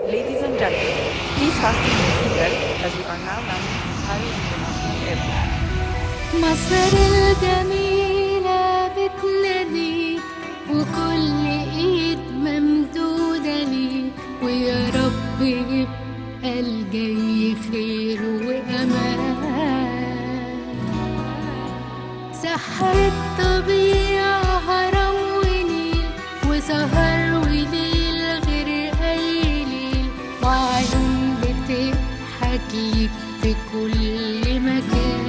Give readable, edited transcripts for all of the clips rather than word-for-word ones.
Ladies and gentlemen, please fasten your seatbelt as we are now landing in Cairo International Airport. مصر الجميلة بتناديك وكل ايد ممدودة ليك ويا رب يبقى الجاي خير وأمان سحر الطبيعة هرم ونيل وسهر وليل غير أي ليل وعيون بتضحك ليك في كل مكان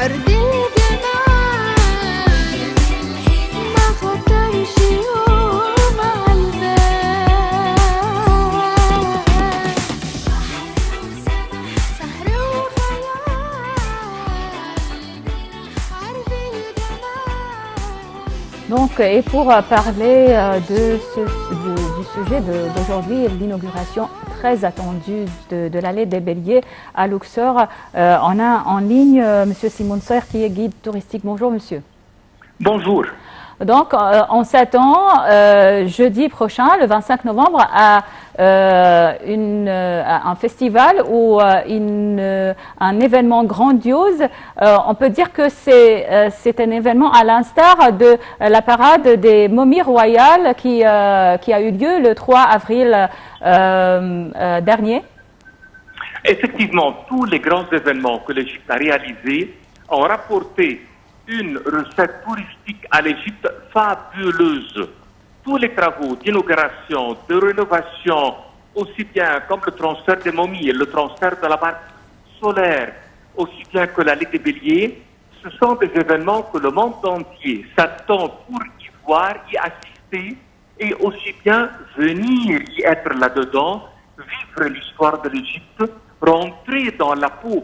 أرض الجمال ما خطرش يوم عالبال سحر وخيال أرض الجمال. Donc, et pour parler du sujet d'aujourd'hui, l'inauguration très attendue de l'allée des Béliers à Luxor, on a en ligne M. Simon Soyer qui est guide touristique. Bonjour monsieur. Bonjour. Donc, on s'attend jeudi prochain, le 25 novembre, à un festival ou un événement grandiose. On peut dire que c'est un événement à l'instar de la parade des momies royales qui a eu lieu le 3 avril dernier. Effectivement, tous les grands événements que l'Égypte a réalisés ont rapporté une recette touristique à l'Égypte fabuleuse. Tous les travaux d'inauguration, de rénovation, aussi bien comme le transfert des momies et le transfert de la barque solaire, aussi bien que l'allée des Béliers, ce sont des événements que le monde entier s'attend pour y voir, y assister et aussi bien venir y être là-dedans, vivre l'histoire de l'Égypte, rentrer dans la peau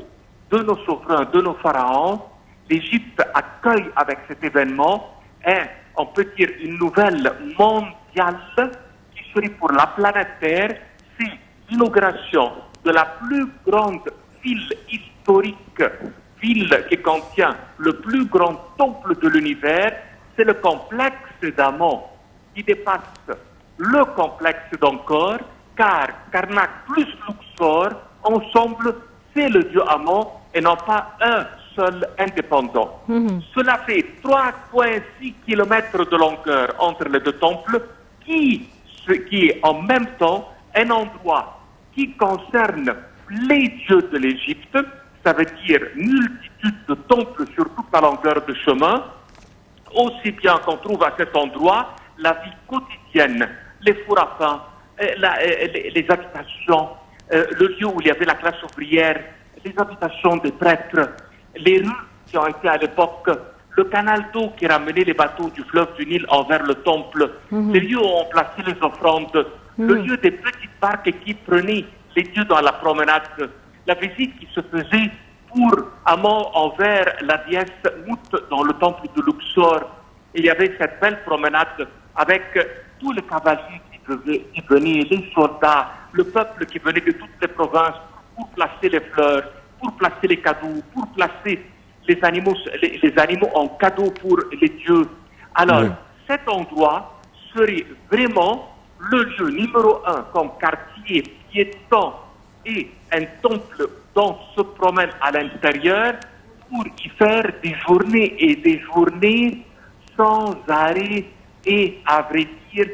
de nos souverains, de nos pharaons. L'Égypte accueille avec cet événement, on peut dire, une nouvelle mondiale qui serait pour la planète Terre, c'est l'inauguration de la plus grande ville historique, ville qui contient le plus grand temple de l'univers, c'est le complexe d'Amon, qui dépasse le complexe d'Angkor, car Karnak plus Luxor, ensemble, c'est le dieu Amon et non pas un seul indépendant. Cela fait 3,6 km de longueur entre les deux temples, qui est en même temps un endroit qui concerne les dieux de l'Égypte, ça veut dire multitude de temples sur toute la longueur de chemin, aussi bien qu'on trouve à cet endroit la vie quotidienne, les fours à pain, les habitations, le lieu où il y avait la classe ouvrière, les habitations des prêtres, les rues qui ont été à l'époque, le canal d'eau qui ramenait les bateaux du fleuve du Nil envers le temple, les lieux où on plaçait les offrandes, le lieu des petites barques qui prenaient les dieux dans la promenade, la visite qui se faisait pour Amon envers la déesse Mout dans le temple de Luxor. Il y avait cette belle promenade avec tous les cavaliers qui venaient, les soldats, le peuple qui venait de toutes les provinces pour placer les fleurs, pour placer les cadeaux, pour placer les animaux en cadeau pour les dieux. Alors, cet endroit serait vraiment le lieu numéro 1 comme quartier piéton et un temple dont se promène à l'intérieur pour y faire des journées et des journées sans arrêt. Et à vrai dire,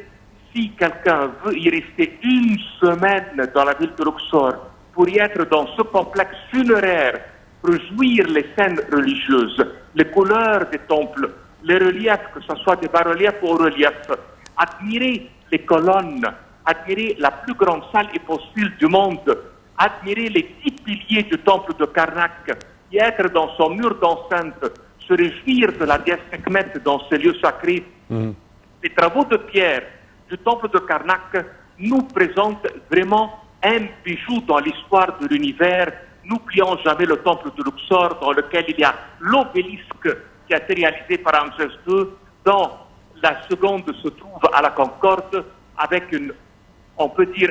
si quelqu'un veut y rester une semaine dans la ville de Luxor pour y être dans ce complexe funéraire, pour jouir les scènes religieuses, les couleurs des temples, les reliefs, que ce soit des bas-reliefs ou reliefs, admirer les colonnes, admirer la plus grande salle possible du monde, admirer les 10 piliers du temple de Karnak, y être dans son mur d'enceinte, se réjouir de la déesse Sekhmet dans ces lieux sacrés. Les travaux de pierre du temple de Karnak nous présentent vraiment un bijou dans l'histoire de l'univers. N'oublions jamais le temple de Luxor dans lequel il y a l'obélisque qui a été réalisé par Ramsès II, dont la seconde se trouve à la Concorde avec on peut dire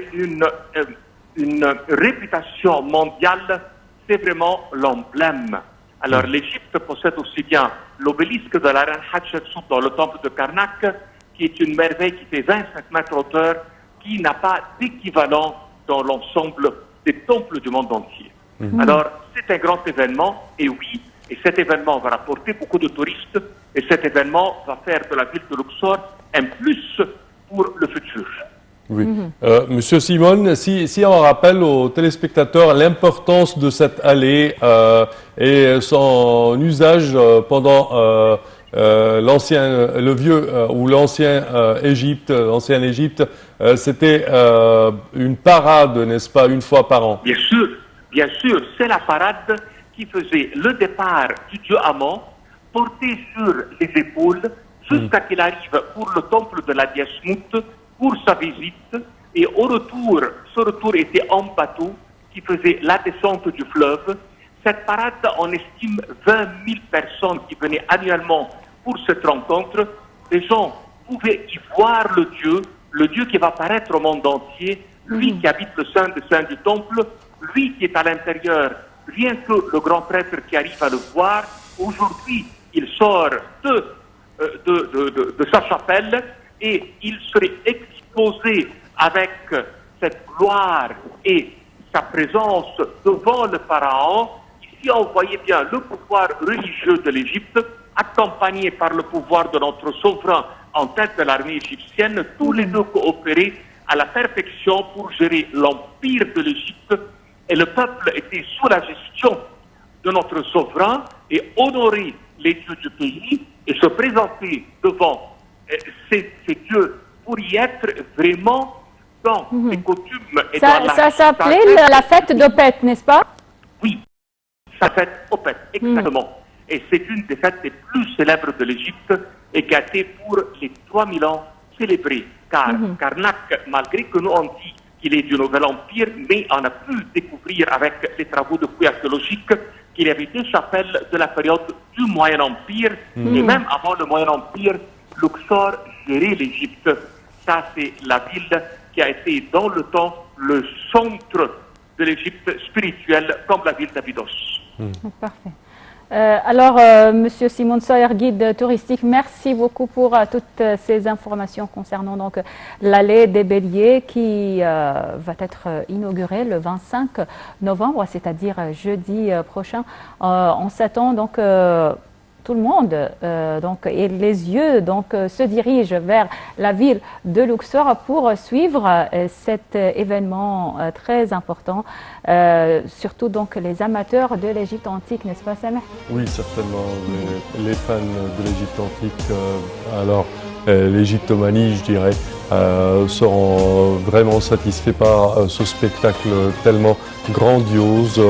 une réputation mondiale. C'est vraiment l'emblème. Alors l'Égypte possède aussi bien l'obélisque de la reine Hatshepsut dans le temple de Karnak, qui est une merveille qui fait 25 mètres hauteur, qui n'a pas d'équivalent dans l'ensemble des temples du monde entier. Alors c'est un grand événement, et oui, et cet événement va rapporter beaucoup de touristes, et cet événement va faire de la ville de Luxor un plus pour le futur. Oui. Monsieur Simon, si on rappelle aux téléspectateurs l'importance de cette allée et son usage pendant le vieux ou l'ancien Égypte, l'ancienne Égypte, c'était une parade, n'est-ce pas, une fois par an? Bien sûr, c'est la parade qui faisait le départ du dieu Amon, porté sur les épaules, jusqu'à qu'il arrive pour le temple de la déesse Mout, pour sa visite, et au retour, ce retour était en bateau qui faisait la descente du fleuve. Cette parade, on estime 20 000 personnes qui venaient annuellement pour cette rencontre. Les gens pouvaient y voir le Dieu qui va paraître au monde entier, lui qui habite le sein des saints du temple, lui qui est à l'intérieur, rien que le grand prêtre qui arrive à le voir. Aujourd'hui, il sort de sa chapelle, et il serait exposé avec cette gloire et sa présence devant le pharaon. Ici, on voyait bien le pouvoir religieux de l'Égypte, accompagné par le pouvoir de notre souverain en tête de l'armée égyptienne, tous les deux coopéraient à la perfection pour gérer l'empire de l'Égypte. Et le peuple était sous la gestion de notre souverain et honorait les dieux du pays et se présenter devant ces dieux pour y être vraiment dans les coutumes et dans Ça s'appelait la fête d'Opet, n'est-ce pas? Oui, sa fête Opet, exactement. Et c'est une des fêtes les plus célèbres de l'Égypte et qui a été pour les 3000 ans célébrée. Car Karnak, malgré que nous on dit qu'il est du Nouvel Empire, mais on a pu découvrir avec les travaux de fouilles archéologiques qu'il y avait des chapelles de la période du Moyen Empire, et même avant le Moyen Empire, Luxor gérait l'Égypte. Ça, c'est la ville qui a été dans le temps le centre de l'Égypte spirituelle, comme la ville d'Abydos. Parfait. Alors, Monsieur Simon Sawyer, guide touristique, merci beaucoup pour toutes ces informations concernant donc l'allée des Béliers qui va être inaugurée le 25 novembre, c'est-à-dire jeudi prochain. On s'attend donc tout le monde et les yeux se dirigent vers la ville de Luxor pour suivre cet événement très important, surtout donc les amateurs de l'Égypte antique, n'est-ce pas Sameh? Oui, certainement. Les fans de l'Égypte antique, alors l'égyptomanie, je dirais, seront vraiment satisfaits par ce spectacle tellement grandiose,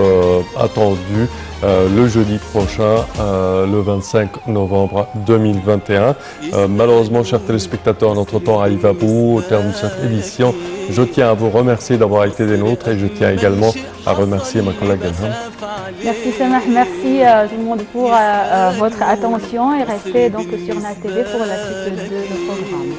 attendu le jeudi prochain, le 25 novembre 2021. Malheureusement, chers téléspectateurs, notre temps arrive à bout au terme de cette édition. Je tiens à vous remercier d'avoir été des nôtres et je tiens également à remercier ma collègue Elham. Merci Sameh, merci tout le monde pour votre attention et restez donc sur NATV pour la suite de nos programmes.